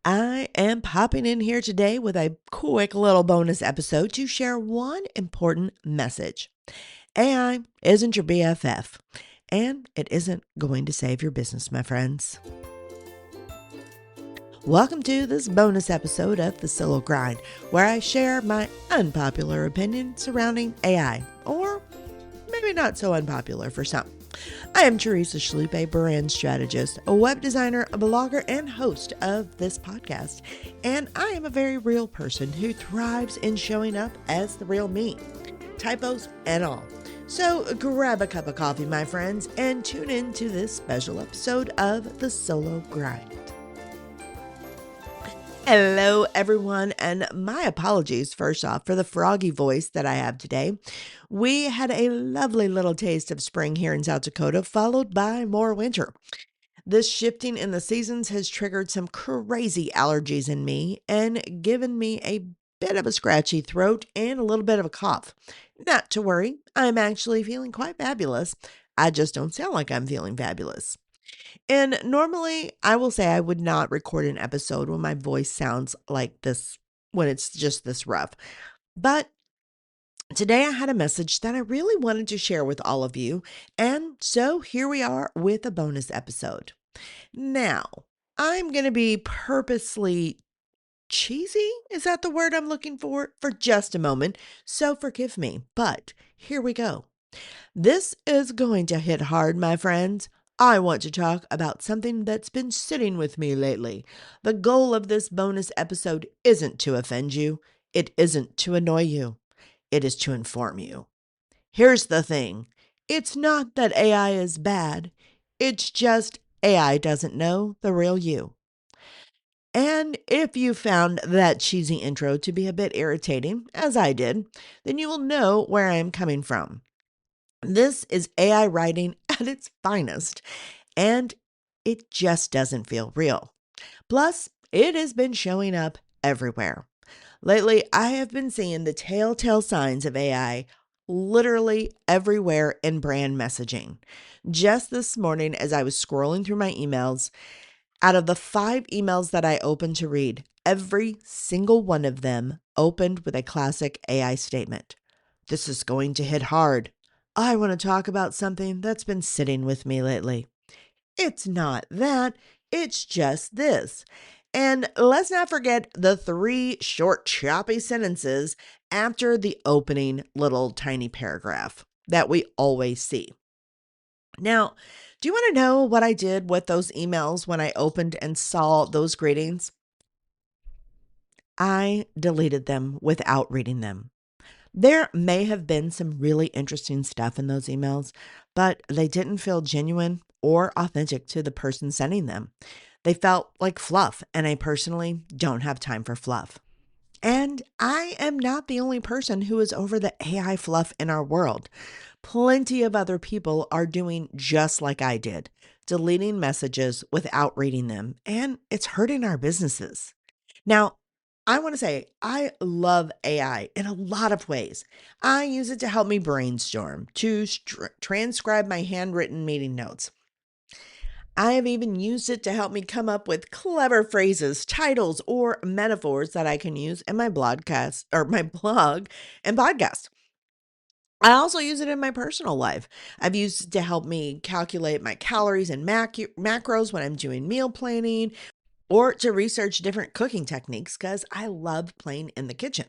I am popping in here today with a quick little bonus episode to share one important message. AI isn't your BFF, and it isn't going to save your business, my friends. Welcome to this bonus episode of The Solo Grind, where I share my unpopular opinion surrounding AI, or maybe not so unpopular for some. I am Teresa Schloop, a brand strategist, a web designer, a blogger, and host of this podcast. And I am a very real person who thrives in showing up as the real me, typos and all. So grab a cup of coffee, my friends, and tune in to this special episode of The Solo Grind. Hello, everyone, and my apologies first off for the froggy voice that I have today. We had a lovely little taste of spring here in South Dakota, followed by more winter. This shifting in the seasons has triggered some crazy allergies in me and given me a bit of a scratchy throat and a little bit of a cough. Not to worry, I'm actually feeling quite fabulous. I just don't sound like I'm feeling fabulous. And normally, I will say I would not record an episode when my voice sounds like this, when it's just this rough. But today I had a message that I really wanted to share with all of you. And so here we are with a bonus episode. Now, I'm going to be purposely cheesy. Is that the word I'm looking for just a moment? So forgive me. But here we go. This is going to hit hard, my friends. I want to talk about something that's been sitting with me lately. The goal of this bonus episode isn't to offend you, it isn't to annoy you, it is to inform you. Here's the thing, it's not that AI is bad, it's just AI doesn't know the real you. And if you found that cheesy intro to be a bit irritating, as I did, then you will know where I am coming from. This is AI writing at its finest, and it just doesn't feel real. Plus, it has been showing up everywhere. Lately, I have been seeing the telltale signs of AI literally everywhere in brand messaging. Just this morning, as I was scrolling through my emails, out of the 5 emails that I opened to read, every single one of them opened with a classic AI statement. This is going to hit hard. I want to talk about something that's been sitting with me lately. It's not that, it's just this. And let's not forget the 3 short, choppy sentences after the opening little tiny paragraph that we always see. Now, do you want to know what I did with those emails when I opened and saw those greetings? I deleted them without reading them. There may have been some really interesting stuff in those emails, but they didn't feel genuine or authentic to the person sending them. They felt like fluff, and I personally don't have time for fluff. And I am not the only person who is over the AI fluff in our world. Plenty of other people are doing just like I did, deleting messages without reading them, and it's hurting our businesses. Now, I want to say I love AI in a lot of ways. I use it to help me brainstorm, to transcribe my handwritten meeting notes. I have even used it to help me come up with clever phrases, titles, or metaphors that I can use in my blogcast or my blog and podcast. I also use it in my personal life. I've used it to help me calculate my calories and macros when I'm doing meal planning or to research different cooking techniques because I love playing in the kitchen.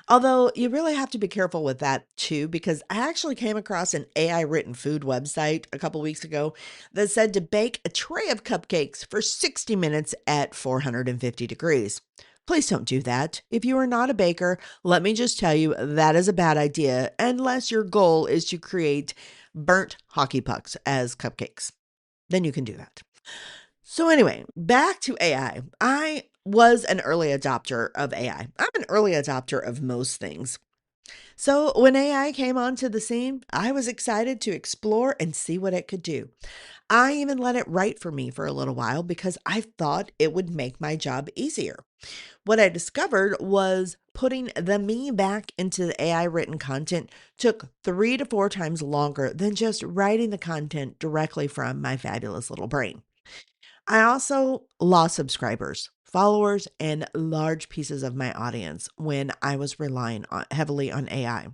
Although you really have to be careful with that too, because I actually came across an AI written food website a couple weeks ago that said to bake a tray of cupcakes for 60 minutes at 450 degrees. Please don't do that. If you are not a baker, let me just tell you that is a bad idea unless your goal is to create burnt hockey pucks as cupcakes. Then you can do that. So anyway, back to AI. I was an early adopter of AI. I'm an early adopter of most things. So when AI came onto the scene, I was excited to explore and see what it could do. I even let it write for me for a little while because I thought it would make my job easier. What I discovered was putting the me back into the AI written content took 3 to 4 times longer than just writing the content directly from my fabulous little brain. I also lost subscribers, followers, and large pieces of my audience when I was relying heavily on AI.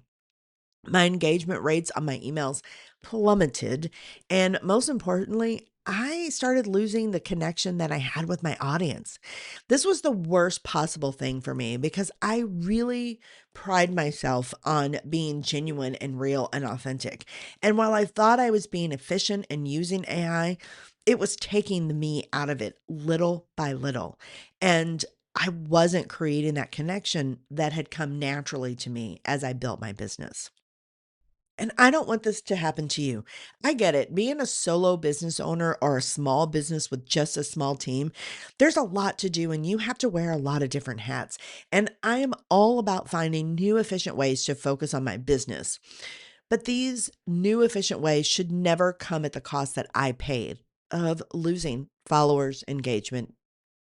My engagement rates on my emails plummeted. And most importantly, I started losing the connection that I had with my audience. This was the worst possible thing for me because I really pride myself on being genuine and real and authentic. And while I thought I was being efficient and using AI, it was taking the me out of it little by little. And I wasn't creating that connection that had come naturally to me as I built my business. And I don't want this to happen to you. I get it. Being a solo business owner or a small business with just a small team, there's a lot to do and you have to wear a lot of different hats. And I am all about finding new efficient ways to focus on my business. But these new efficient ways should never come at the cost that I paid of losing followers, engagement,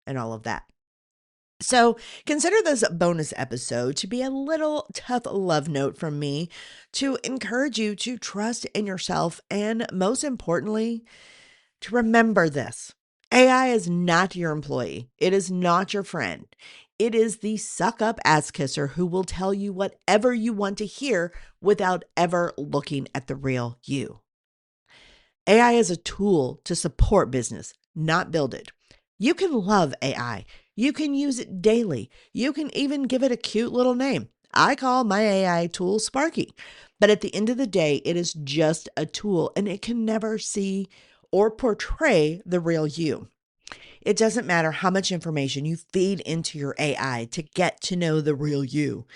and all of that. So, consider this bonus episode to be a little tough love note from me to encourage you to trust in yourself and, most importantly, to remember this: AI is not your employee, it is not your friend. It is the suck up ass kisser who will tell you whatever you want to hear without ever looking at the real you. AI is a tool to support business, not build it. You can love AI. You can use it daily. You can even give it a cute little name. I call my AI tool Sparky. But at the end of the day, it is just a tool and it can never see or portray the real you. It doesn't matter how much information you feed into your AI to get to know the real you.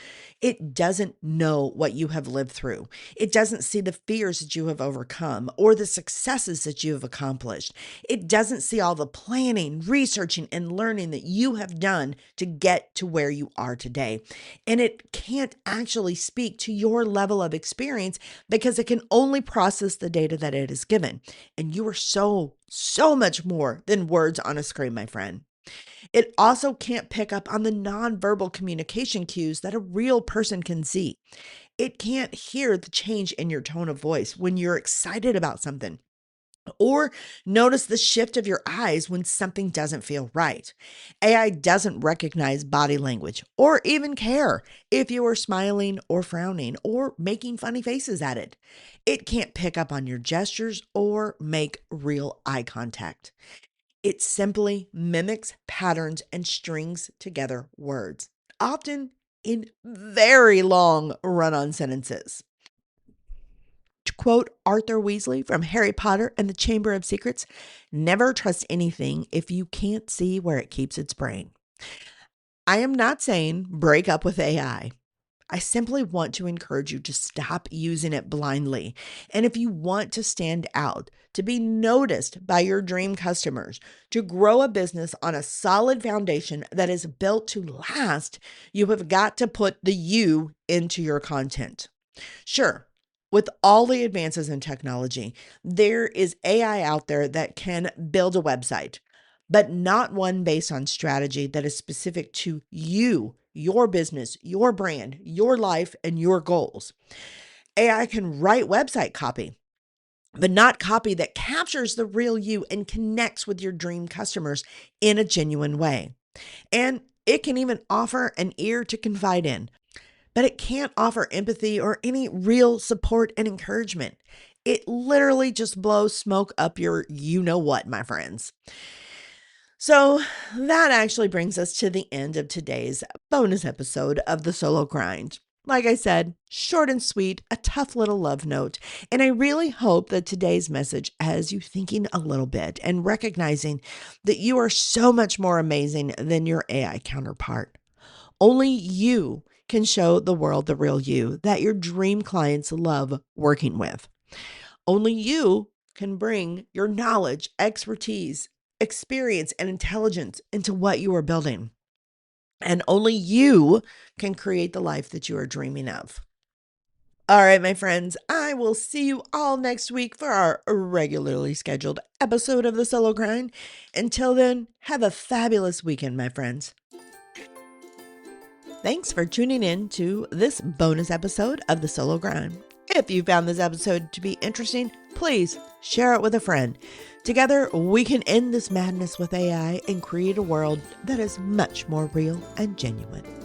It doesn't know what you have lived through. It doesn't see the fears that you have overcome or the successes that you have accomplished. It doesn't see all the planning, researching, and learning that you have done to get to where you are today. And it can't actually speak to your level of experience because it can only process the data that it is given. And you are so much more than words on a screen, my friend. It also can't pick up on the nonverbal communication cues that a real person can see. It can't hear the change in your tone of voice when you're excited about something, or notice the shift of your eyes when something doesn't feel right. AI doesn't recognize body language or even care if you are smiling or frowning or making funny faces at it. It can't pick up on your gestures or make real eye contact. It simply mimics patterns and strings together words, often in very long run on sentences. To quote Arthur Weasley from Harry Potter and the Chamber of Secrets, never trust anything if you can't see where it keeps its brain. I am not saying break up with I simply want to encourage you to stop using it blindly. And if you want to stand out, to be noticed by your dream customers, to grow a business on a solid foundation that is built to last, you have got to put the you into your content. Sure, with all the advances in technology, there is AI out there that can build a website, but not one based on strategy that is specific to you, your business, your brand, your life, and your goals. AI can write website copy, but not copy that captures the real you and connects with your dream customers in a genuine way. And it can even offer an ear to confide in, but it can't offer empathy or any real support and encouragement. It literally just blows smoke up your you know what, my friends. So that actually brings us to the end of today's bonus episode of the Solo Grind. Like I said, short and sweet, a tough little love note. And I really hope that today's message has you thinking a little bit and recognizing that you are so much more amazing than your AI counterpart. Only you can show the world the real you that your dream clients love working with. Only you can bring your knowledge, expertise, experience, and intelligence into what you are building. And only you can create the life that you are dreaming of. All right, my friends, I will see you all next week for our regularly scheduled episode of the Solo Grind. Until then, have a fabulous weekend, my friends. Thanks for tuning in to this bonus episode of the Solo Grind. If you found this episode to be interesting, please share it with a friend. Together, we can end this madness with AI and create a world that is much more real and genuine.